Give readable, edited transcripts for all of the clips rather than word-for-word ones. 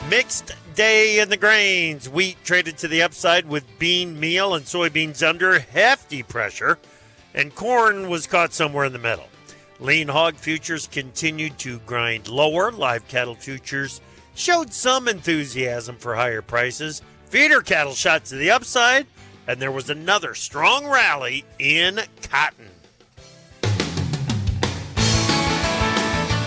Mixed day in the grains. Wheat traded to the upside with bean meal and soybeans under hefty pressure, and corn was caught somewhere in the middle. Lean hog futures continued to grind lower. Live cattle futures showed some enthusiasm for higher prices. Feeder cattle shot to the upside, and there was another strong rally in cotton.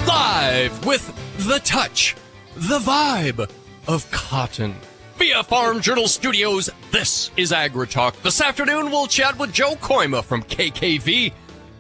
Live with the touch, the vibe of cotton. Via Farm Journal Studios, this is AgriTalk. This afternoon, we'll chat with Joe Kooima from KKV.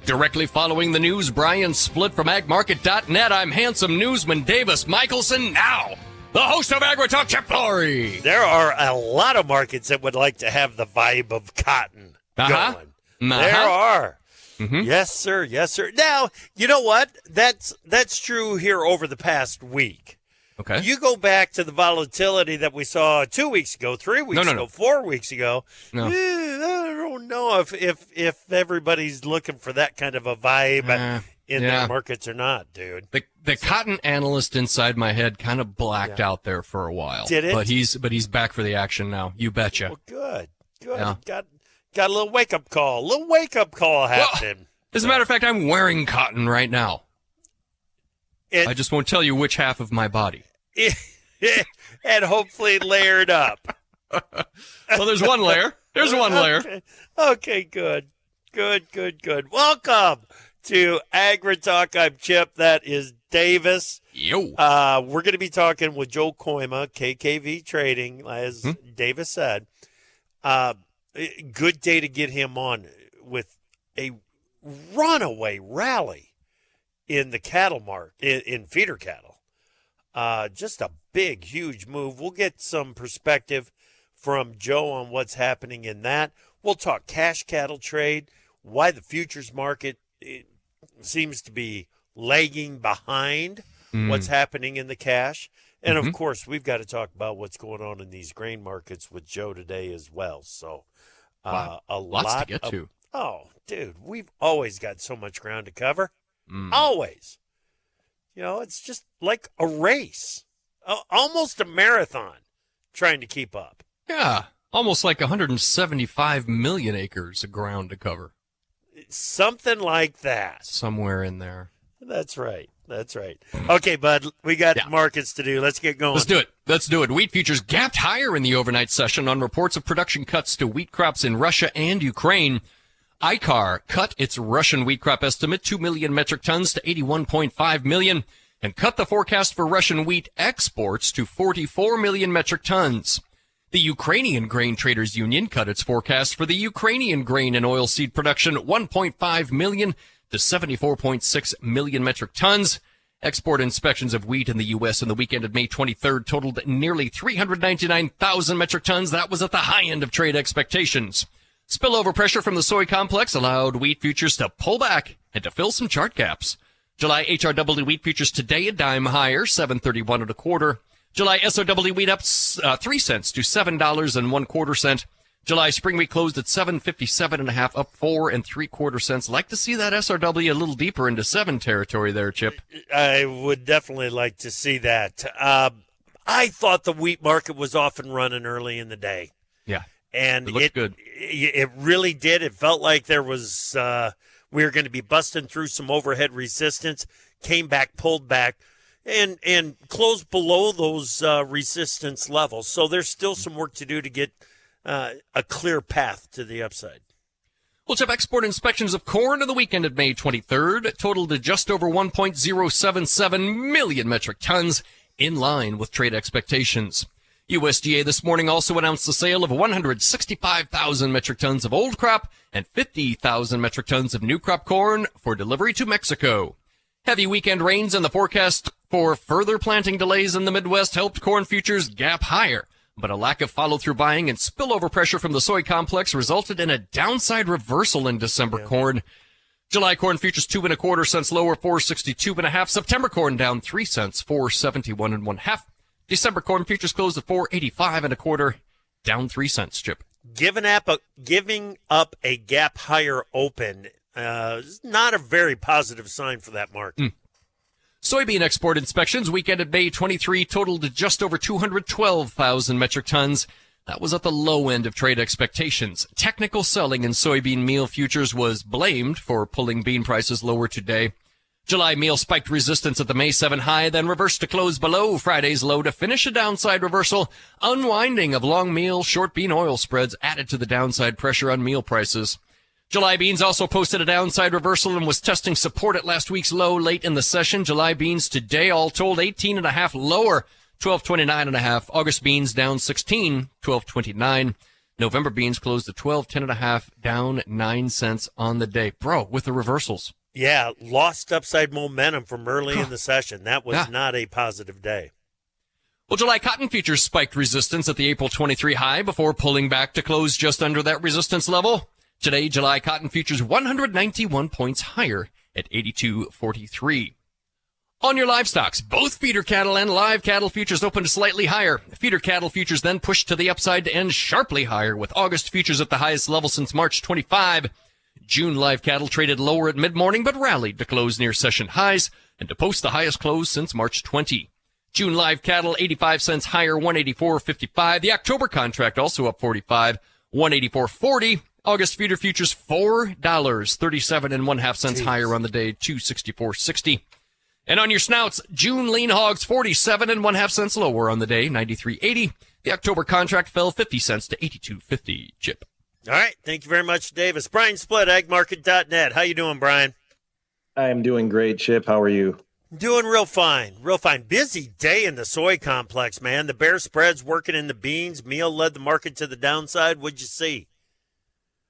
Directly following the news, Brian Splitt from agmarket.net. I'm handsome newsman Davis Michelson. Now, the host of AgriTalk, Chip Flory. There are a lot of markets that would like to have the vibe of cotton going. There are. Mm-hmm. Yes, sir. Yes, sir. Now, you know what? That's true here over the past week. Okay. You go back to the volatility that we saw 2 weeks ago, 3 weeks ago, 4 weeks ago. No. I don't know if everybody's looking for that kind of a vibe in their markets or not, dude. The cotton analyst inside my head kind of blacked out there for a while. Did it? But he's back for the action now. You betcha. Well, good. Yeah. Got a little wake-up call. Happening. Well, as a matter of fact, I'm wearing cotton right now. I just won't tell you which half of my body. And hopefully layered up. Well, there's one layer. There's one layer. Okay, good. Welcome to AgriTalk. I'm Chip. That is Davis. Yo. We're going to be talking with Joe Kooima, KKV Trading, as Davis said. Good day to get him on with a runaway rally in the cattle market, in feeder cattle. Just a big, huge move. We'll get some perspective from Joe on what's happening in that. We'll talk cash cattle trade, why the futures market seems to be lagging behind what's happening in the cash. And, of course, we've got to talk about what's going on in these grain markets with Joe today as well. So wow. a Lots lot to get to. Oh, dude, we've always got so much ground to cover. Always. You know, it's just like a race, almost a marathon trying to keep up. Yeah, almost like 175 million acres of ground to cover. Something like that. Somewhere in there. That's right. Okay, bud, we got markets to do. Let's get going. Let's do it. Wheat futures gapped higher in the overnight session on reports of production cuts to wheat crops in Russia and Ukraine. ICAR cut its Russian wheat crop estimate 2 million metric tons to 81.5 million and cut the forecast for Russian wheat exports to 44 million metric tons. The Ukrainian Grain Traders Union cut its forecast for the Ukrainian grain and oilseed production 1.5 million to 74.6 million metric tons. Export inspections of wheat in the U.S. in the weekend of May 23rd totaled nearly 399,000 metric tons. That was at the high end of trade expectations. Spillover pressure from the soy complex allowed wheat futures to pull back and to fill some chart gaps. July HRW wheat futures today a dime higher, $7.31 1/4. July SOW wheat up 3 cents to $7.25. July spring wheat closed at $7.57 1/2, up 4 3/4 cents. Like to see that SRW a little deeper into 7 territory there, Chip. I would definitely like to see that. I thought the wheat market was off and running early in the day. Yeah. And it looked good. It really did. It felt like there was we were going to be busting through some overhead resistance, came back, pulled back, and closed below those resistance levels. So there's still some work to do to get a clear path to the upside. Well, Chip, export inspections of corn in the weekend of May 23rd totaled to just over 1.077 million metric tons, in line with trade expectations. USDA this morning also announced the sale of 165,000 metric tons of old crop and 50,000 metric tons of new crop corn for delivery to Mexico. Heavy weekend rains and the forecast for further planting delays in the Midwest helped corn futures gap higher, but a lack of follow-through buying and spillover pressure from the soy complex resulted in a downside reversal in December corn. July corn futures 2 1/4 cents lower, 4.62 1/2. September corn down 3 cents, 4.71 1/2. December corn futures closed at 4.85 1/4, down 3 cents, Chip. Giving up a gap higher open is not a very positive sign for that market. Soybean export inspections week ended May 23 totaled just over 212,000 metric tons. That was at the low end of trade expectations. Technical selling in soybean meal futures was blamed for pulling bean prices lower today. July meal spiked resistance at the May 7 high, then reversed to close below Friday's low to finish a downside reversal. Unwinding of long meal, short bean oil spreads added to the downside pressure on meal prices. July beans also posted a downside reversal and was testing support at last week's low late in the session. July beans today all told 18.5 lower, 12.29.5. August beans down 16, 12.29. November beans closed at 12.10.5, down 9 cents on the day. Bro, with the reversals. Yeah, lost upside momentum from early in the session. That was not a positive day. Well, July cotton futures spiked resistance at the April 23 high before pulling back to close just under that resistance level. Today, July cotton futures 191 points higher at 82.43. On your livestocks, both feeder cattle and live cattle futures opened slightly higher. Feeder cattle futures then pushed to the upside to end sharply higher, with August futures at the highest level since March 25. June live cattle traded lower at mid-morning but rallied to close near session highs and to post the highest close since March 20. June live cattle 85 cents higher, 184.55. The October contract also up 45, 184.40. August feeder futures $4, 37 and 1/2 cents higher on the day, 264.60. And on your snouts, June lean hogs 47 and 1/2 cents lower on the day, 93.80. The October contract fell 50 cents to 82.50. Chip. All right. Thank you very much, Davis. Brian Splitt, agmarket.net. How you doing, Brian? I am doing great, Chip. How are you? Doing real fine. Real fine. Busy day in the soy complex, man. The bear spreads working in the beans. Meal led the market to the downside. What'd you see?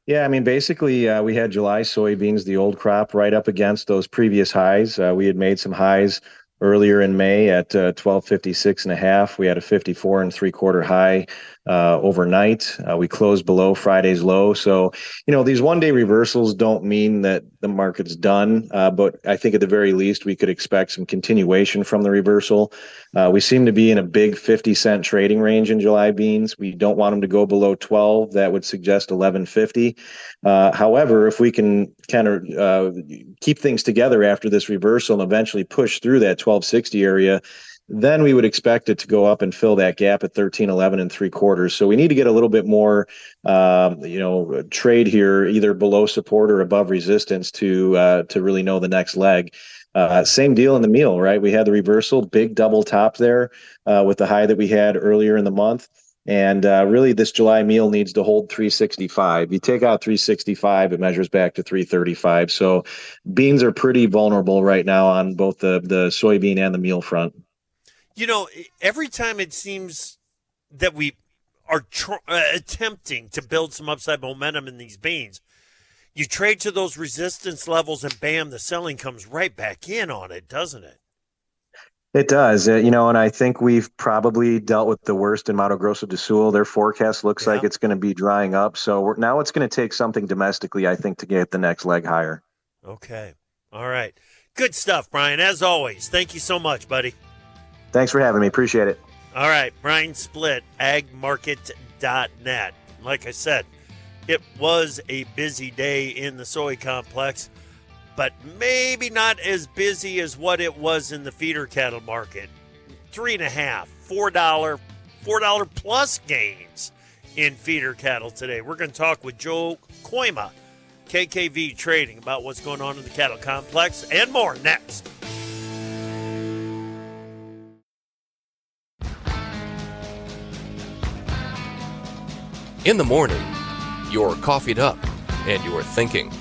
Yeah, I mean, basically, we had July soybeans, the old crop, right up against those previous highs. We had made some highs earlier in May at 1256.5. We had a 54 3/4 high overnight. We closed below Friday's low. So, these one-day reversals don't mean that the market's done, but I think at the very least we could expect some continuation from the reversal. We seem to be in a big 50-cent trading range in July beans. We don't want them to go below 12. That would suggest 11.50. However, if we can kind of keep things together after this reversal and eventually push through that 1260 area, then we would expect it to go up and fill that gap at 13.11 3/4. So we need to get a little bit more, trade here, either below support or above resistance to really know the next leg. Same deal in the meal, right? We had the reversal, big double top there with the high that we had earlier in the month. And really, this July meal needs to hold 365. You take out 365, it measures back to 335. So beans are pretty vulnerable right now on both the soybean and the meal front. Every time it seems that we are attempting to build some upside momentum in these beans, you trade to those resistance levels and bam, the selling comes right back in on it, doesn't it? It does, and I think we've probably dealt with the worst in Mato Grosso do Sul. Their forecast looks like it's going to be drying up. So now it's going to take something domestically, I think, to get the next leg higher. Okay. All right. Good stuff, Brian. As always, thank you so much, buddy. Thanks for having me. Appreciate it. All right. Brian Splitt, agmarket.net. Like I said, it was a busy day in the soy complex, but maybe not as busy as what it was in the feeder cattle market. $3.5, $4 plus gains in feeder cattle today. We're going to talk with Joe Kooima, KKV Trading, about what's going on in the cattle complex and more next. In the morning, you're coffeeed up and you're thinking.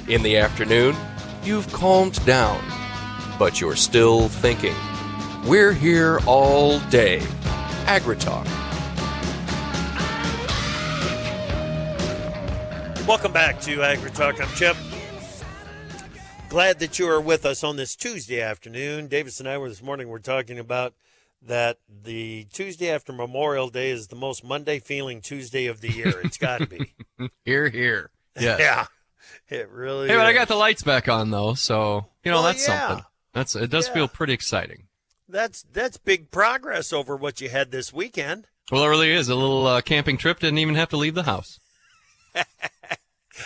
In the afternoon, you've calmed down, but you're still thinking. We're here all day. AgriTalk. Welcome back to AgriTalk. I'm Chip. Glad that you are with us on this Tuesday afternoon. Davis and I this morning were talking about that the Tuesday after Memorial Day is the most Monday-feeling Tuesday of the year. It's got to be. Here. Yes. Yeah, it really Hey, is. but I got the lights back on, though, so, that's yeah. something. It does feel pretty exciting. That's big progress over what you had this weekend. Well, it really is. A little camping trip. Didn't even have to leave the house.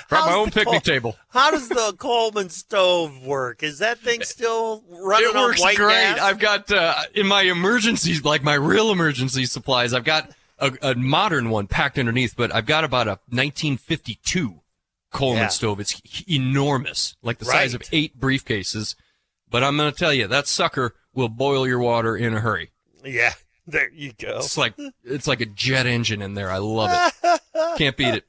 Brought my How's own the picnic table. How does the Coleman stove work? Is that thing still running It on works white great. gas? I've got in my emergencies, like my real emergency supplies, I've got a modern one packed underneath, but I've got about a 1952 Coleman stove. It's enormous, like the size of 8 briefcases. But I'm going to tell you, that sucker will boil your water in a hurry. Yeah, there you go. It's like a jet engine in there. I love it. Can't beat it.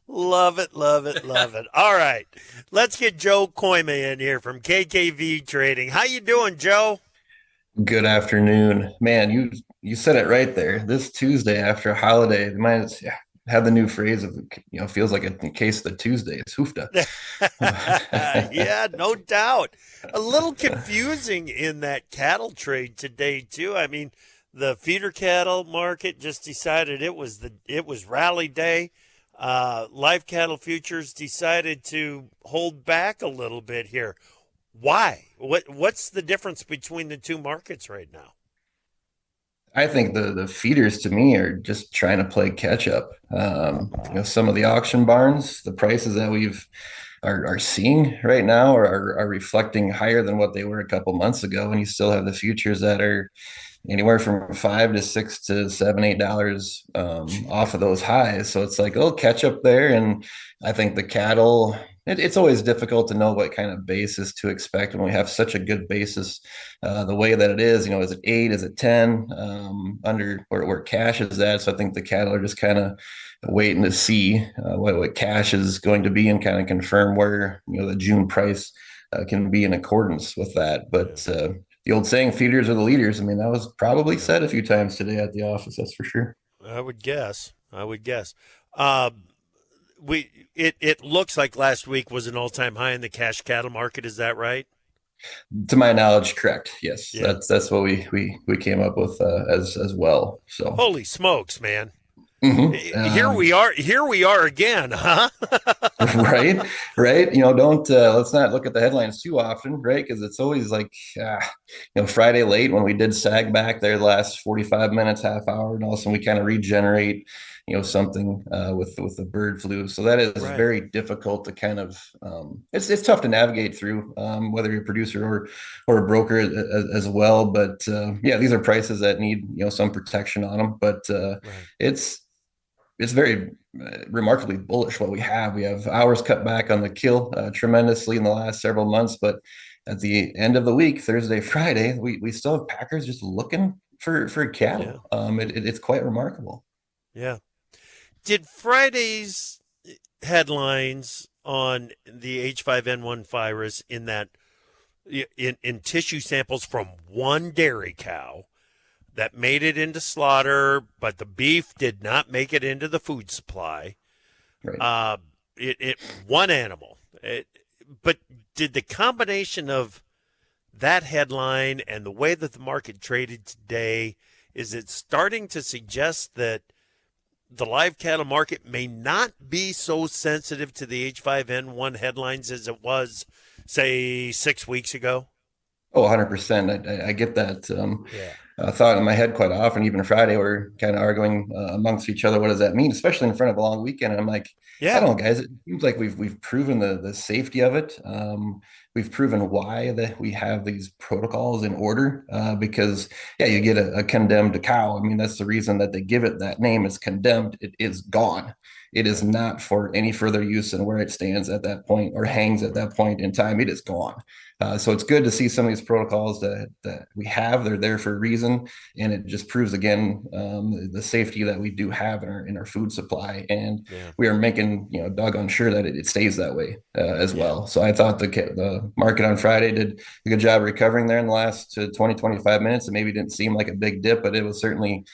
Love it, love it, love it. All right, let's get Joe Kooima in here from KKV Trading. How you doing, Joe? Good afternoon. Man, you said it right there. This Tuesday after a holiday, they might have the new phrase of, feels like a case of the Tuesday. It's hoofda. Yeah, no doubt. A little confusing in that cattle trade today, too. I mean, the feeder cattle market just decided it was rally day. Live cattle futures decided to hold back a little bit here. Why? What's the difference between the two markets right now? I think the feeders to me are just trying to play catch up. Some of the auction barns, the prices that are seeing right now are reflecting higher than what they were a couple months ago. And you still have the futures that are anywhere from $5 to $6 to $7, $8 off of those highs. So it's like, catch up there. And I think the cattle, it's always difficult to know what kind of basis to expect when we have such a good basis the way that it is. Is it 8? Is it 10? Under where cash is at. So I think the cattle are just kind of waiting to see what cash is going to be and kind of confirm where the June price can be in accordance with that. But the old saying, feeders are the leaders. I mean, that was probably said a few times today at the office. That's for sure. I would guess. It looks like last week was an all-time high in the cash cattle market. Is that right? To my knowledge, correct. Yes, yeah. That's what we came up with as well. So holy smokes, man! Mm-hmm. Here we are again, huh? right. Don't let's not look at the headlines too often, right? Because it's always like, Friday late when we did sag back there the last 45 minutes, half hour, and all of a sudden we kind of regenerate, something with the bird flu. So that is very difficult to kind of. It's tough to navigate through, whether you're a producer or a broker as well. But these are prices that need some protection on them. But it's very remarkably bullish what we have. We have hours cut back on the kill tremendously in the last several months, but at the end of the week, Thursday, Friday, we still have packers just looking for cattle. Yeah. It's quite remarkable. Yeah. Did Friday's headlines on the H5N1 virus in that in tissue samples from one dairy cow that made it into slaughter, but the beef did not make it into the food supply. Right. It one animal. But did the combination of that headline and the way that the market traded today, is it starting to suggest that the live cattle market may not be so sensitive to the H5N1 headlines as it was, say, 6 weeks ago? Oh, 100%. I get that thought in my head quite often. Even Friday, we're kind of arguing amongst each other. What does that mean? Especially in front of a long weekend. And I'm like, I don't know, guys. It seems like we've proven the safety of it. We've proven why that we have these protocols in order because, you get a condemned cow. I mean, that's the reason that they give it that name. It's condemned. It is gone. It is not for any further use than where it stands at that point or hangs at that point in time. It is gone. So it's good to see some of these protocols that we have. They're there for a reason, and it just proves again the safety that we do have in our food supply, and we are making doggone sure that it stays that way as well. So I thought the market on Friday did a good job recovering there in the last 20, 25 minutes. It maybe didn't seem like a big dip, but it was certainly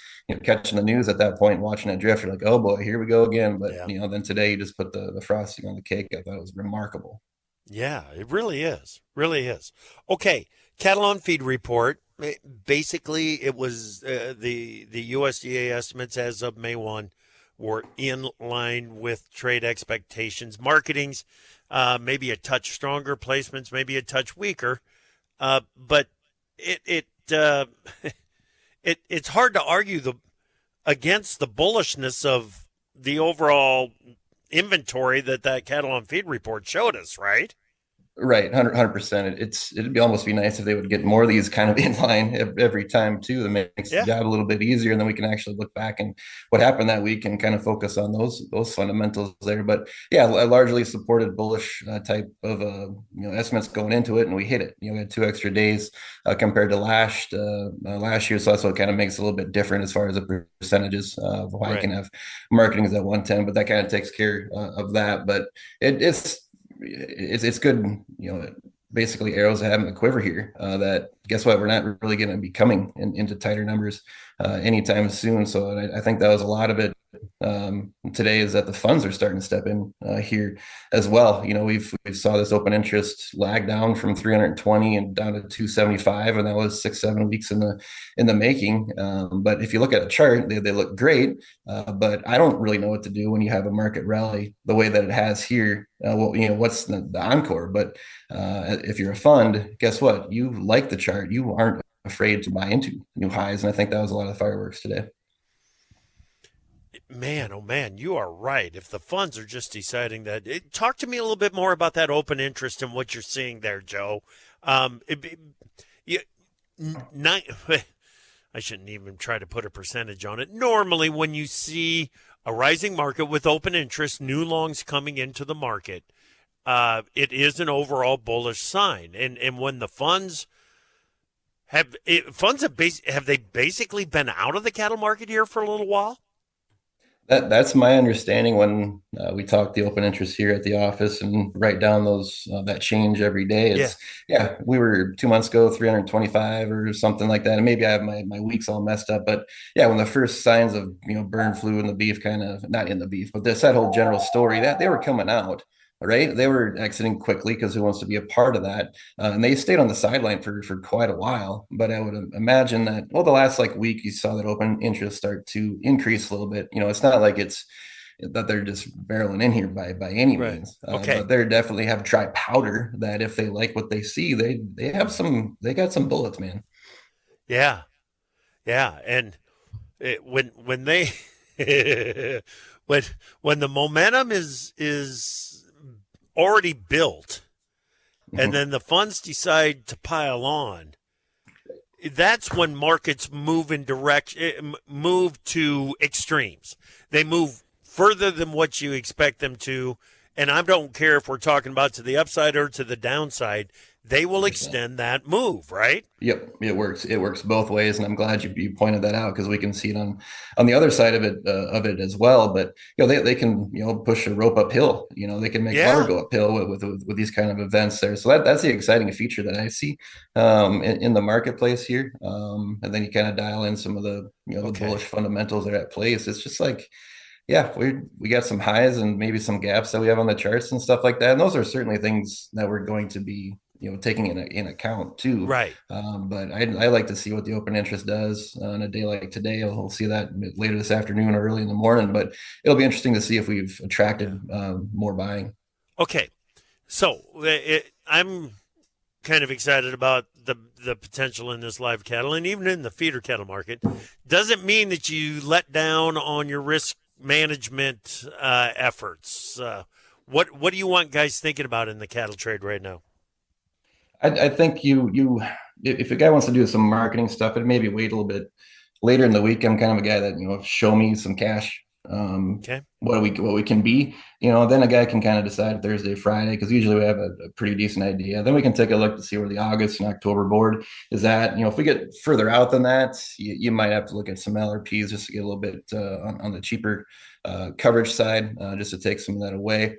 catching the news at that point, watching it drift. You're like, oh boy, here we go again. But then today you just put the frosting on the cake. I thought it was remarkable. Yeah, it really is. Really is. Okay, cattle on feed report. Basically, it was the USDA estimates as of May 1 were in line with trade expectations. Marketings, maybe a touch stronger, placements maybe a touch weaker, but it's hard to argue against the bullishness of the overall inventory that cattle on feed report showed us, right? Right, 100%. It'd almost be nice if they would get more of these kind of in line every time too. That makes the job a little bit easier, and then we can actually look back and what happened that week and kind of focus on those fundamentals there. But yeah, I largely supported bullish type of estimates going into it, and we hit it. We had 2 extra days compared to last year, so that's what kind of makes it a little bit different as far as the percentages of why I can have marketing is at 110, but that kind of takes care of that. But it's good, basically arrows that have in the quiver here. That guess what, we're not really going to be coming into tighter numbers anytime soon. So I think that was a lot of it today, is that the funds are starting to step in here as well. We saw this open interest lag down from 320 and down to 275, and that was 6-7 weeks in the making. But if you look at a chart, they look great. But I don't really know what to do when you have a market rally the way that it has here. What's the encore? But if you're a fund, guess what? You like the chart. You aren't afraid to buy into new highs, and I think that was a lot of the fireworks today. Man, oh man, you are right. If the funds are just deciding that, talk to me a little bit more about that open interest and what you're seeing there, Joe. I shouldn't even try to put a percentage on it. Normally, when you see a rising market with open interest, new longs coming into the market, it is an overall bullish sign. And when the funds have they basically been out of the cattle market here for a little while? That's my understanding when we talk the open interest here at the office and write down those that change every day. We were 2 months ago 325 or something like that, and maybe I have my weeks all messed up. But yeah, when the first signs of bird flu in the beef, kind of not in the beef, but that whole general story that they were coming out. Right, they were exiting quickly because who wants to be a part of that? And they stayed on the sideline for quite a while. But I would imagine that the last week you saw that open interest start to increase a little bit. It's not like it's that they're just barreling in here by any means. But they definitely have dry powder that if they like what they see, they got some bullets, man. Yeah, and when they when the momentum is already built, and then the funds decide to pile on, that's when markets move to extremes. They move further than what you expect them to, and I don't care if we're talking about to the upside or to the downside. They will extend that move, right? Yep, it works. It works both ways, and I'm glad you pointed that out because we can see it on the other side of it as well. But they can push a rope uphill. They can make water go uphill with these kind of events there. So that's the exciting feature that I see in the marketplace here. And then you kind of dial in some of the the bullish fundamentals that are at place. It's just we got some highs and maybe some gaps that we have on the charts and stuff like that. And those are certainly things that we're going to be taking in account too. Right. But I like to see what the open interest does on a day like today. We'll see that later this afternoon or early in the morning, but it'll be interesting to see if we've attracted more buying. Okay. So I'm kind of excited about the potential in this live cattle and even in the feeder cattle market. Doesn't mean that you let down on your risk management efforts. What do you want guys thinking about in the cattle trade right now? I think if a guy wants to do some marketing stuff, it maybe wait a little bit later in the week. I'm kind of a guy that show me some cash. What we can be. Then a guy can kind of decide Thursday, Friday, because usually we have a pretty decent idea. Then we can take a look to see where the August and October board is at. If we get further out than that, you might have to look at some LRPs just to get a little bit on the cheaper coverage side, just to take some of that away.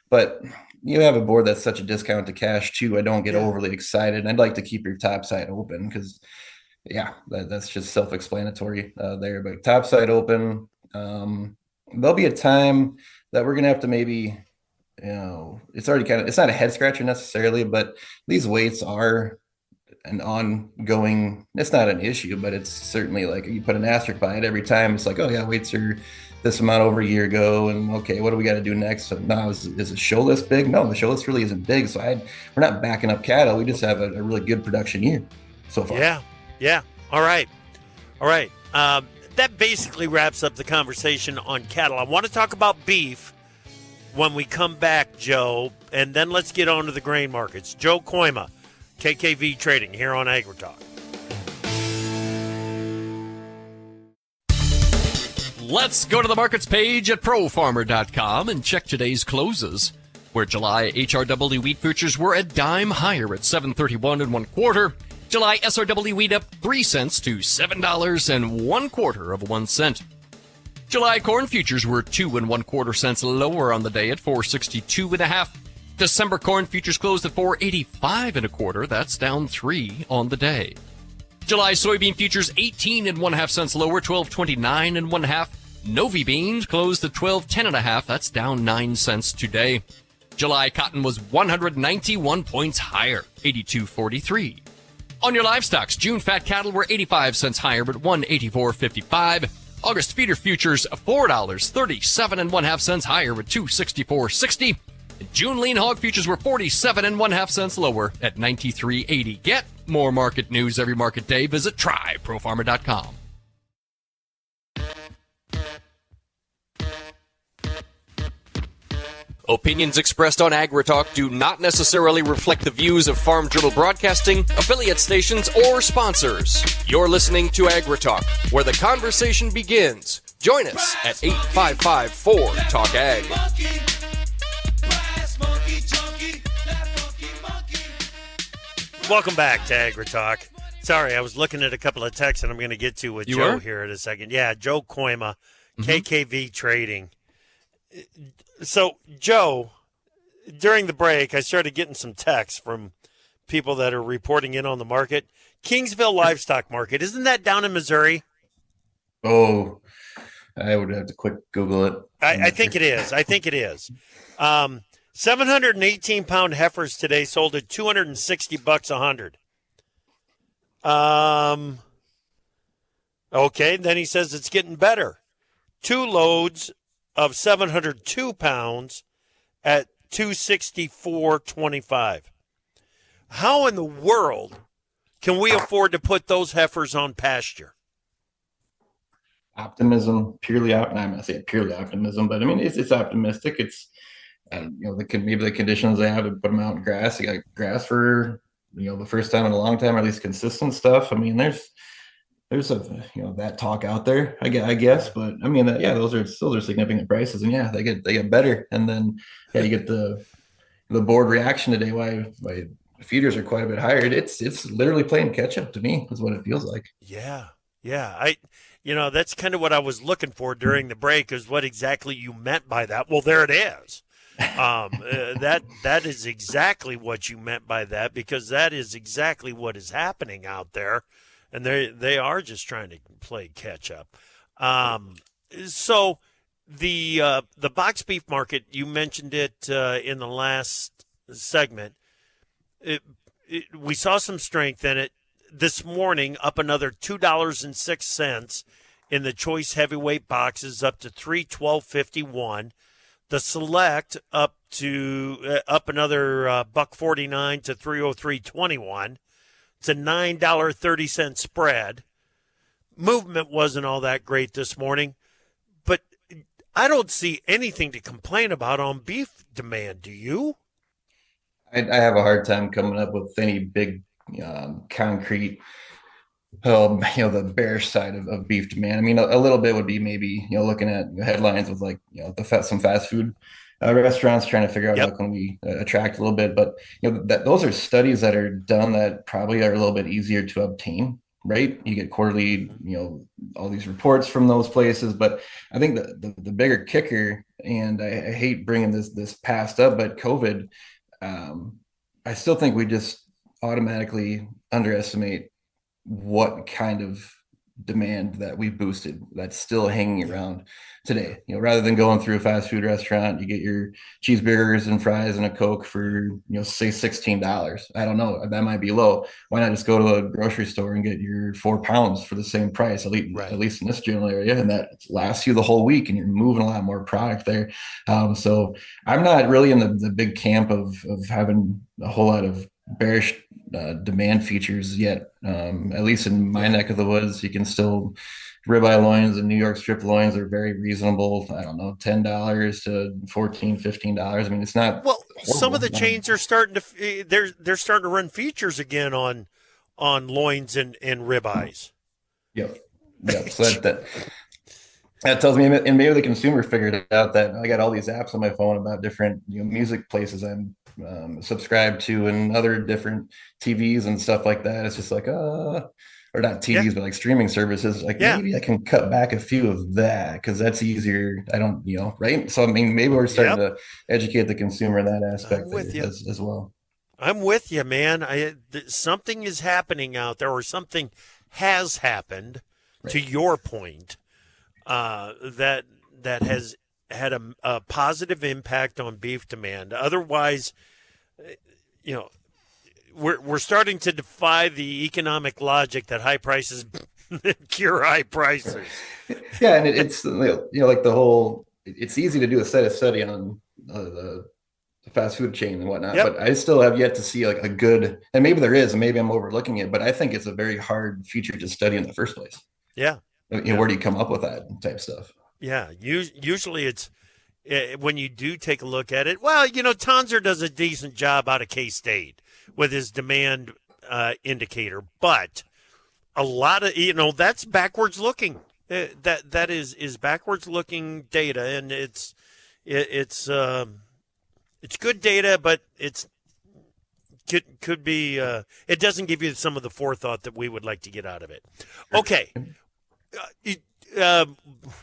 But you have a board that's such a discount to cash too. I don't get overly excited. I'd like to keep your top side open because, that's just self-explanatory there. But top side open. There'll be a time that we're gonna have to maybe, it's already it's not a head scratcher necessarily, but these weights are an ongoing. It's not an issue, but it's certainly you put an asterisk by it every time. It's weights are this amount over a year ago, and what do we got to do next? So now is the show list big? No, the show list really isn't big. So we're not backing up cattle. We just have a really good production year so far. Yeah. All right. That basically wraps up the conversation on cattle. I want to talk about beef when we come back, Joe, and then let's get on to the grain markets. Joe Kooima, KKV Trading, here on AgriTalk. Let's go to the markets page at profarmer.com and check today's closes, where July HRW wheat futures were a dime higher at $7.31 1/4. July SRW wheat up 3 cents to $7 1/4 cent. July corn futures were 2 1/4 cents lower on the day at 462 1/2. December corn futures closed at 485 1/4. That's down 3 on the day. July soybean futures 18 1/2 cents lower, 12.29 1/2. Novi beans closed at 12.10 1/2. That's down 9 cents today. July cotton was 191 points higher, 82.43. On your livestocks, June fat cattle were 85 cents higher at 184.55. August feeder futures $4.37 1/2 cents higher at 264.60. June lean hog futures were 47 1/2 cents lower at 93.80. Get more market news every market day. Visit tryprofarmer.com. Opinions expressed on AgriTalk do not necessarily reflect the views of Farm Journal Broadcasting, affiliate stations, or sponsors. You're listening to AgriTalk, where the conversation begins. Join us at 855-4-TALK-AG. Welcome back to AgriTalk. Sorry, I was looking at a couple of texts and I'm going to get to with Joe here in a second. Yeah, Joe Kooima, KKV Trading. So, Joe, during the break, I started getting some texts from people that are reporting in on the market. Kingsville Livestock Market, isn't that down in Missouri? Oh, I would have to quick Google it. I think it is. 718-pound heifers today sold at $260 a hundred. Okay, then he says it's getting better. 2 loads of 702 pounds at $264.25. How in the world can we afford to put those heifers on pasture? Optimism, purely out. And I'm not saying purely optimism, but I mean it's optimistic. It's maybe the conditions they have to put them out in grass. You got grass for the first time in a long time, or at least consistent stuff. I mean, there's that talk out there, I guess, but I mean those are significant prices, and they get better, and then you get the board reaction today. Why feeders are quite a bit higher. It's literally playing catch up to me is what it feels like. Yeah. That's kind of what I was looking for during the break, is what exactly you meant by that. Well, there it is. That is exactly what you meant by that, because that is exactly what is happening out there, and they are just trying to play catch up. So the box beef market, you mentioned it in the last segment. We saw some strength in it this morning, up another $2.06 in the choice heavyweight boxes, up to $312.51. The select up another $1.49 to $303.21. It's a $9.30 spread. Movement wasn't all that great this morning, but I don't see anything to complain about on beef demand. Do you? I have a hard time coming up with any big concrete, the bearish side of beef demand. I mean, a little bit would be maybe, looking at headlines with some fast food restaurants trying to figure out how can we attract a little bit. But, those are studies that are done that probably are a little bit easier to obtain, right? You get quarterly, all these reports from those places. But I think the bigger kicker, and I hate bringing this past up, but COVID, I still think we just automatically underestimate what kind of demand that we boosted that's still hanging around today. Rather than going through a fast food restaurant, you get your cheeseburgers and fries and a Coke for, say $16. I don't know, that might be low. Why not just go to a grocery store and get your 4 pounds for the same price, at least in this general area, and that lasts you the whole week, and you're moving a lot more product there. So I'm not really in the big camp of having a whole lot of bearish demand features yet. At least in my neck of the woods, you can still ribeye loins and New York strip loins are very reasonable. I don't know, $10 to $14, $15. I mean, it's not well. horrible. Some of the chains are starting to they're starting to run features again on loins and ribeyes. Yep. So that tells me, and maybe the consumer figured out that I got all these apps on my phone about different music places I'm subscribed to and other different TVs and stuff like that. It's just like, or not TVs, but like streaming services. Like maybe I can cut back a few of that because that's easier. I don't, right? So I mean, maybe we're starting to educate the consumer in that aspect as well. I'm with you, man. Something is happening out there, or something has happened. Right. To your point. That has had a positive impact on beef demand. Otherwise, we're starting to defy the economic logic that high prices cure high prices. Yeah, and it's like the whole. It's easy to do a study on the fast food chain and whatnot, but I still have yet to see like a good. And maybe there is, and maybe I'm overlooking it, but I think it's a very hard feature to study in the first place. Yeah. Where do you come up with that type stuff? Yeah, usually it's when you do take a look at it. Well, Tonzer does a decent job out of K-State with his demand indicator, but a lot of that's backwards looking. That is backwards looking data, and it's good data, but could be it doesn't give you some of the forethought that we would like to get out of it. Okay.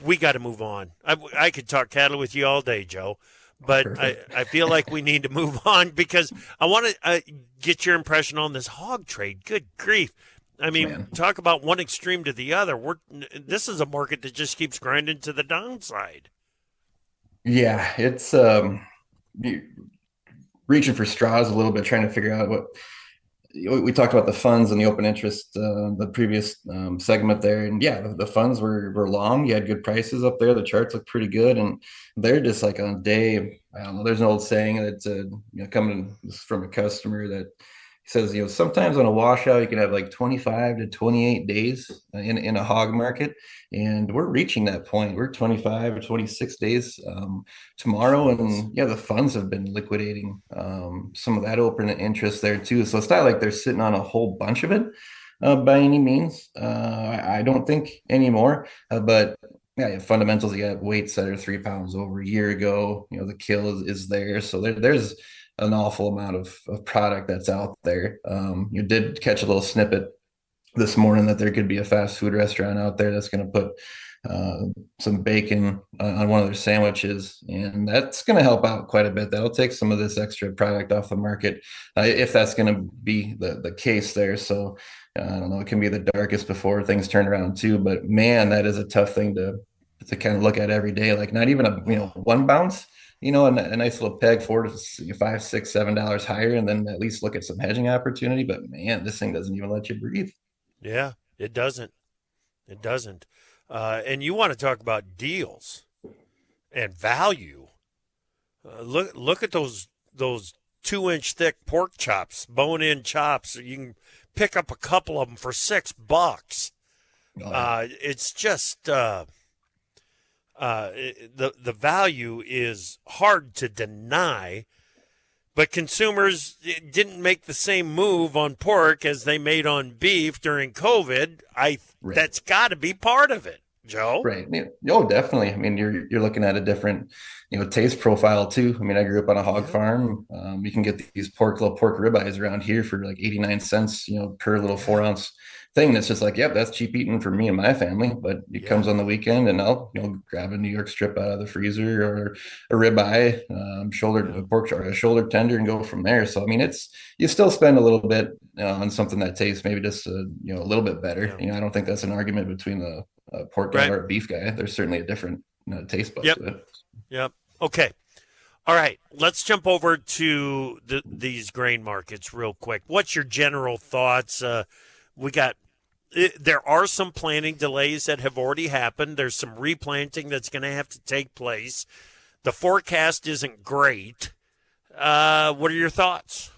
We got to move on. I could talk cattle with you all day, Joe, but I feel like we need to move on because I want to get your impression on this hog trade. Good grief. I mean, talk about one extreme to the other. This is a market that just keeps grinding to the downside. Yeah, it's reaching for straws a little bit, trying to figure out what. We talked about the funds and the open interest, the previous segment there. And the funds were long. You had good prices up there. The charts look pretty good. And they're just like on day, I don't know, there's an old saying that, coming from a customer that says, sometimes on a washout, you can have like 25 to 28 days in a hog market. And we're reaching that point. We're 25 or 26 days tomorrow. And the funds have been liquidating some of that open interest there too. So it's not like they're sitting on a whole bunch of it by any means. I don't think anymore. But fundamentals, you got weights that are 3 pounds over a year ago. The kill is there. So there's an awful amount of product that's out there. You did catch a little snippet this morning that there could be a fast food restaurant out there that's going to put some bacon on one of their sandwiches, and that's going to help out quite a bit. That'll take some of this extra product off the market if that's going to be the case there. So I don't know, it can be the darkest before things turn around too, but man, that is a tough thing to kind of look at every day. Like not even a one bounce, a nice little peg, $4 to $5, $6, $7 higher, and then at least look at some hedging opportunity. But man, this thing doesn't even let you breathe. Yeah, it doesn't. It doesn't. And you want to talk about deals and value? Look at those 2-inch thick pork chops, bone-in chops. You can pick up a couple of them for $6. It's just the value is hard to deny, but consumers didn't make the same move on pork as they made on beef during COVID. That's got to be part of it, Joe. Right. Oh, definitely. I mean, you're looking at a different, taste profile too. I mean, I grew up on a hog farm. You can get these little pork ribeyes around here for like 89 cents, per little 4-ounce thing. That's just like, that's cheap eating for me and my family, but it comes on the weekend and I'll, grab a New York strip out of the freezer or a ribeye, pork or a shoulder tender and go from there. So, I mean, you still spend a little bit on something that tastes maybe just, a little bit better. I don't think that's an argument between the pork guy or a beef guy. There's certainly a different taste bud to it. Yep. Okay. All right. Let's jump over to these grain markets real quick. What's your general thoughts? There are some planting delays that have already happened. There's some replanting that's going to have to take place. The forecast isn't great. What are your thoughts?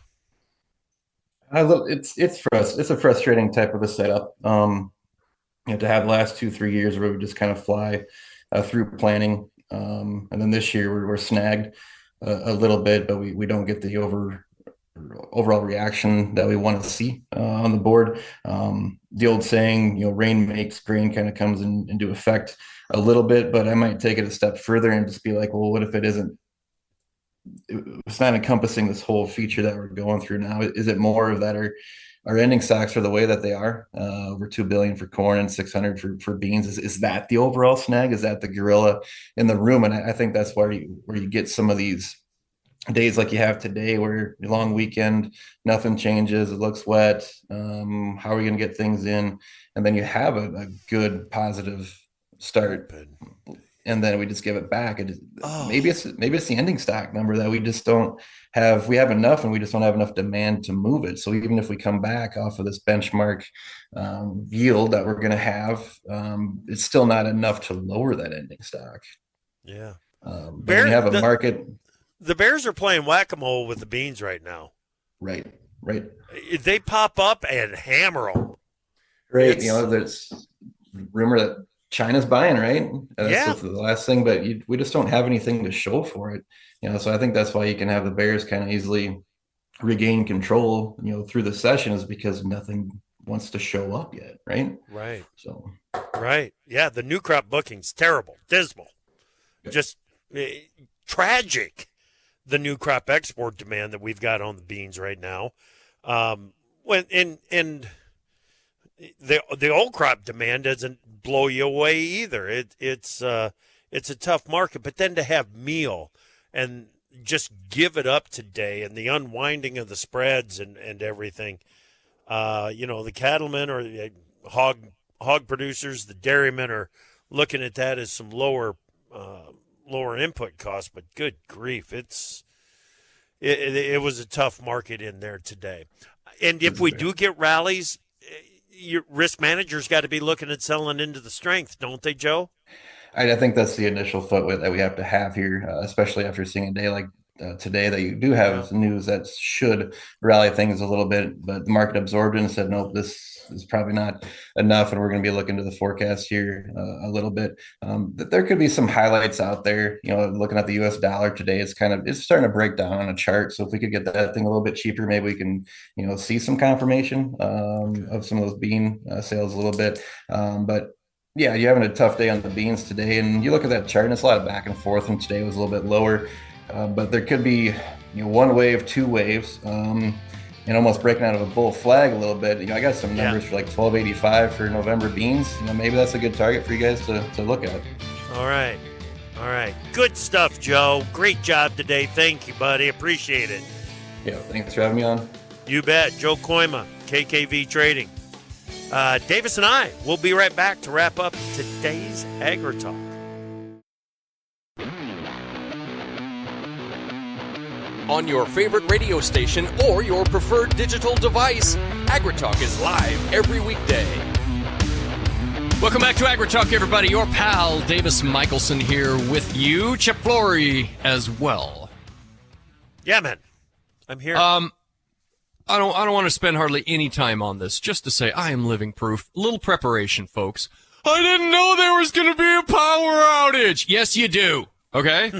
It's a frustrating type of a setup. To have the last 2-3 years where we just kind of fly through planning, and then this year we're snagged a little bit, but we don't get the overall reaction that we want to see on the board. The old saying, rain makes grain, kind of comes into effect a little bit, but I might take it a step further and just be like, well, what if it isn't? It's not encompassing this whole feature that we're going through now. Is it more of that our ending stocks are the way that they are, over 2 billion for corn and 600 for beans? Is that the overall snag? Is that the gorilla in the room? And I think that's where you get some of these days like you have today, where your long weekend, nothing changes, it looks wet. How are we going to get things in? And then you have a good positive start, and then we just give it back. Maybe it's the ending stock number that we just don't have. We have enough, and we just don't have enough demand to move it. So even if we come back off of this benchmark yield that we're going to have, it's still not enough to lower that ending stock. Yeah. But when you have a market. The Bears are playing whack-a-mole with the beans right now. Right. They pop up and hammer them. Right. There's rumor that China's buying, right? That's the last thing, but we just don't have anything to show for it. So I think that's why you can have the Bears kind of easily regain control, through the session, is because nothing wants to show up yet, right? Right. So. Right. Yeah, the new crop booking's terrible, dismal, just tragic. The new crop export demand that we've got on the beans right now, the old crop demand doesn't blow you away either. It's a tough market, but then to have meal and just give it up today, and the unwinding of the spreads and everything, the cattlemen or the hog producers, the dairymen are looking at that as some lower input costs, but good grief, it was a tough market in there today. And if we do get rallies, your risk managers got to be looking at selling into the strength, don't they, Joe? I think that's the initial foot that we have to have here, especially after seeing a day like today, that you do have news that should rally things a little bit, but the market absorbed it and said, nope, this is probably not enough, and we're going to be looking to the forecast here a little bit. There could be some highlights out there. Looking at the U.S. dollar today, it's starting to break down on a chart. So if we could get that thing a little bit cheaper, maybe we can see some confirmation of some of those bean sales a little bit. But yeah, you're having a tough day on the beans today, and you look at that chart, and it's a lot of back and forth, and today was a little bit lower. But there could be one wave, two waves, and almost breaking out of a bull flag a little bit. I got some numbers for like 1285 for November beans. Maybe that's a good target for you guys to look at. All right. Good stuff, Joe. Great job today. Thank you, buddy. Appreciate it. Yeah, thanks for having me on. You bet. Joe Kooima, KKV Trading. Davis and I will be right back to wrap up today's AgriTalk. On your favorite radio station or your preferred digital device, AgriTalk is live every weekday. Welcome back to AgriTalk, everybody. Your pal Davis Michelson here with you. Chip Flory as well. Yeah, man. I'm here. I don't want to spend hardly any time on this. Just to say, I am living proof. Little preparation, folks. I didn't know there was going to be a power outage. Yes, you do. Okay?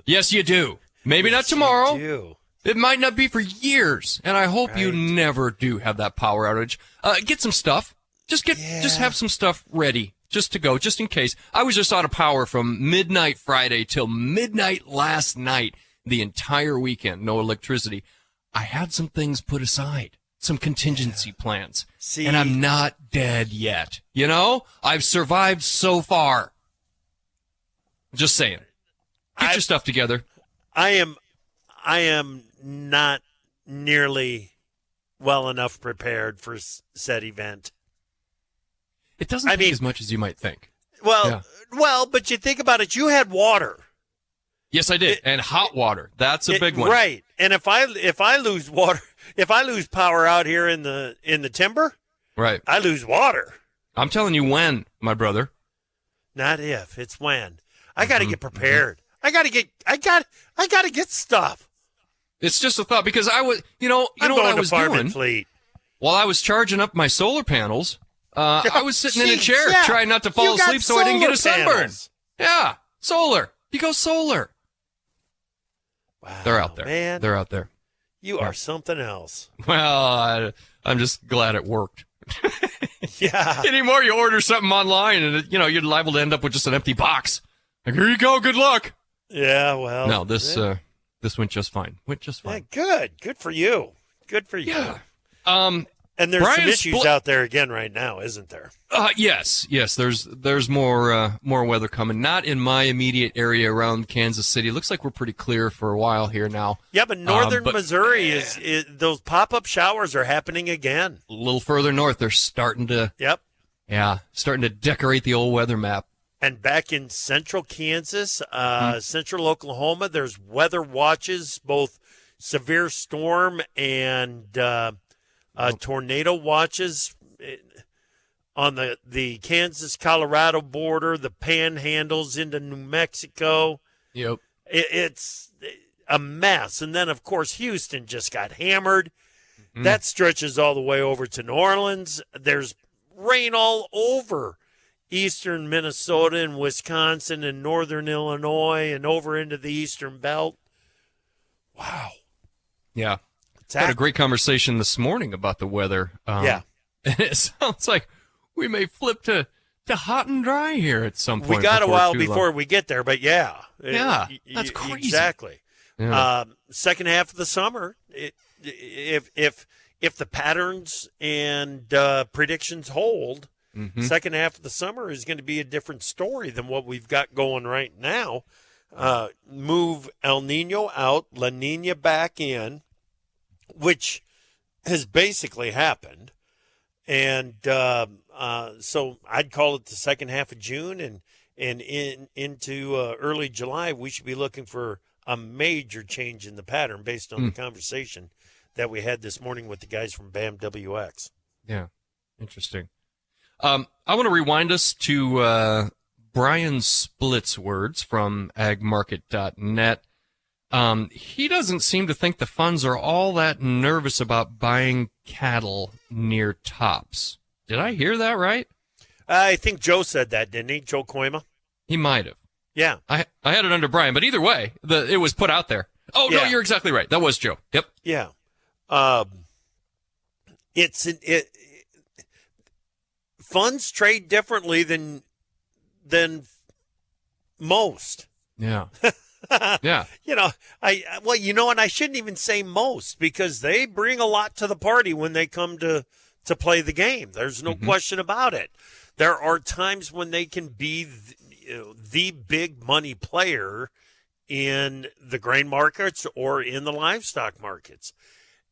Yes, you do. Maybe not tomorrow. It might not be for years, and I hope you never do have that power outage. Get some stuff. Just have some stuff ready, just to go, just in case. I was just out of power from midnight Friday till midnight last night, the entire weekend, no electricity. I had some things put aside, some contingency plans, and I'm not dead yet. I've survived so far. Just saying. Get your stuff together. I am not nearly well enough prepared for said event. It doesn't take as much as you might think. Well, but you think about it. You had water. Yes, I did, and hot water. That's a big one, right? And if I lose water, if I lose power out here in the timber, right, I lose water. I'm telling you when, my brother. Not if, it's when. I got to get prepared. I got to get stuff. It's just a thought because I was, you know I'm what going I was to Farm doing and Fleet. while I was charging up my solar panels. I was sitting in a chair yeah. trying not to fall asleep so I didn't get a sunburn. Panels. Yeah, solar. You go solar. Wow, They're out there. Man. They're out there. You are something else. Well, I'm just glad it worked. Yeah. Anymore, you order something online and, you're liable to end up with just an empty box. Like, here you go. Good luck. Yeah, well. No, this went just fine. Yeah, good for you. Good for you. Yeah. And there's Brian some issues out there again right now, isn't there? Yes. There's more weather coming. Not in my immediate area around Kansas City. Looks like we're pretty clear for a while here now. Yeah, but northern Missouri is those pop-up showers are happening again. A little further north, they're starting to. Yep. Yeah, starting to decorate the old weather map. And back in central Kansas, central Oklahoma, there's weather watches, both severe storm and tornado watches on the Kansas-Colorado border, the panhandles into New Mexico. Yep. It's a mess. And then, of course, Houston just got hammered. Mm-hmm. That stretches all the way over to New Orleans. There's rain all over eastern Minnesota and Wisconsin and northern Illinois and over into the eastern belt. Wow. Yeah. Had a great conversation this morning about the weather. Yeah. It sounds like we may flip to hot and dry here at some point. We got a while before we get there, but yeah. Yeah, that's crazy. Exactly. Yeah. Second half of the summer, if the patterns and predictions hold, second half of the summer is going to be a different story than what we've got going right now. Move El Nino out, La Nina back in, which has basically happened. And so I'd call it the second half of June and into early July, we should be looking for a major change in the pattern based on the conversation that we had this morning with the guys from BAM WX. Yeah, interesting. I want to rewind us to Brian Splitt's words from agmarket.net. He doesn't seem to think the funds are all that nervous about buying cattle near tops. Did I hear that right? I think Joe said that, didn't he? Joe Kooima? He might have. Yeah. I had it under Brian, but either way, it was put out there. Oh, yeah. No, you're exactly right. That was Joe. Yep. Yeah. Funds trade differently than most. Yeah. Yeah. And I shouldn't even say most because they bring a lot to the party when they come to play the game. There's no question about it. There are times when they can be the big money player in the grain markets or in the livestock markets.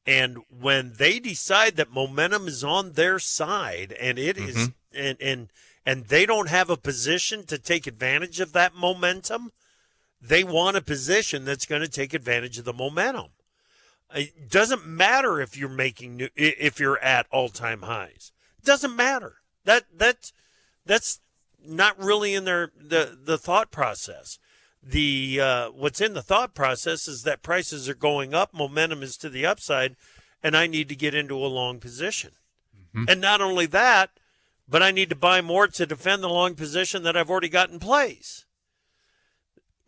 And when they decide that momentum is on their side and it is and they don't have a position to take advantage of that momentum, they want a position that's going to take advantage of the momentum. It doesn't matter if you're at all-time highs. It doesn't matter. That's not really in the thought process. What's in the thought process is that prices are going up, momentum is to the upside, and I need to get into a long position. And not only that, but I need to buy more to defend the long position that I've already got in place.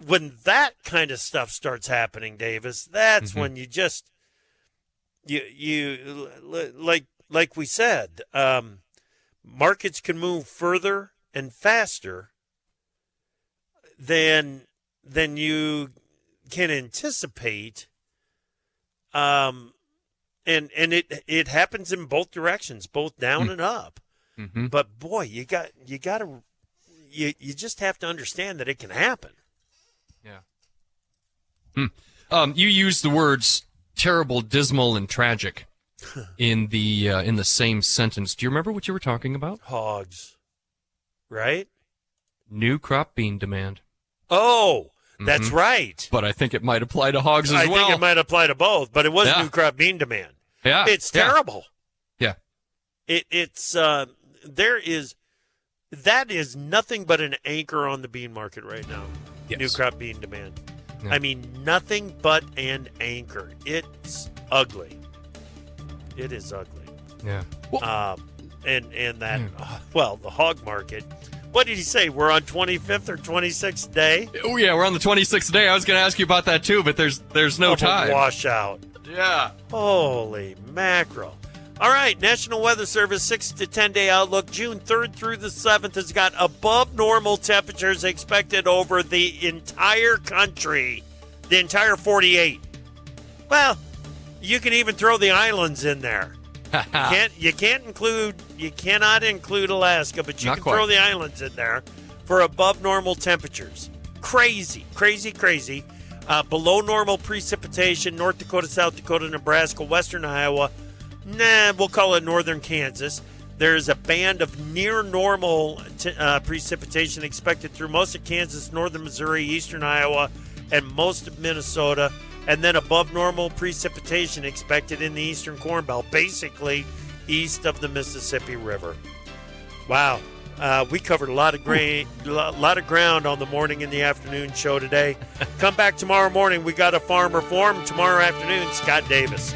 When that kind of stuff starts happening, Davis, that's when you just you like we said, markets can move further and faster than you can anticipate. And it happens in both directions, both down and up. But boy, you just have to understand that it can happen. Yeah. You used the words terrible, dismal, and tragic in the same sentence. Do you remember what you were talking about? Hogs, right? New crop bean demand. Oh, that's right. But I think it might apply to hogs as well. I think it might apply to both, but it was new crop bean demand. Yeah. It's terrible. Yeah. That is nothing but an anchor on the bean market right now. Yes. New crop bean demand. I mean, nothing but an anchor. It's ugly. It is ugly. Yeah. Well, and that, the hog market. What did he say? We're on 25th or 26th day? Oh, yeah, we're on the 26th day. I was going to ask you about that, too, but there's no time. Washout. Yeah. Holy mackerel. All right, National Weather Service 6 to 10 day outlook. June 3rd through the 7th has got above normal temperatures expected over the entire country, the entire 48. Well, you can even throw the islands in there. You cannot include Alaska, but you can throw the islands in there for above normal temperatures. Crazy. Below normal precipitation, North Dakota, South Dakota, Nebraska, western Iowa. We'll call it northern Kansas. There's a band of near normal precipitation expected through most of Kansas, northern Missouri, eastern Iowa, and most of Minnesota. And then above normal precipitation expected in the eastern Corn Belt, basically east of the Mississippi River. Wow. We covered a lot of ground on the morning and the afternoon show today. Come back tomorrow morning. We got a Farmer Forum. Tomorrow afternoon, Scott Davis.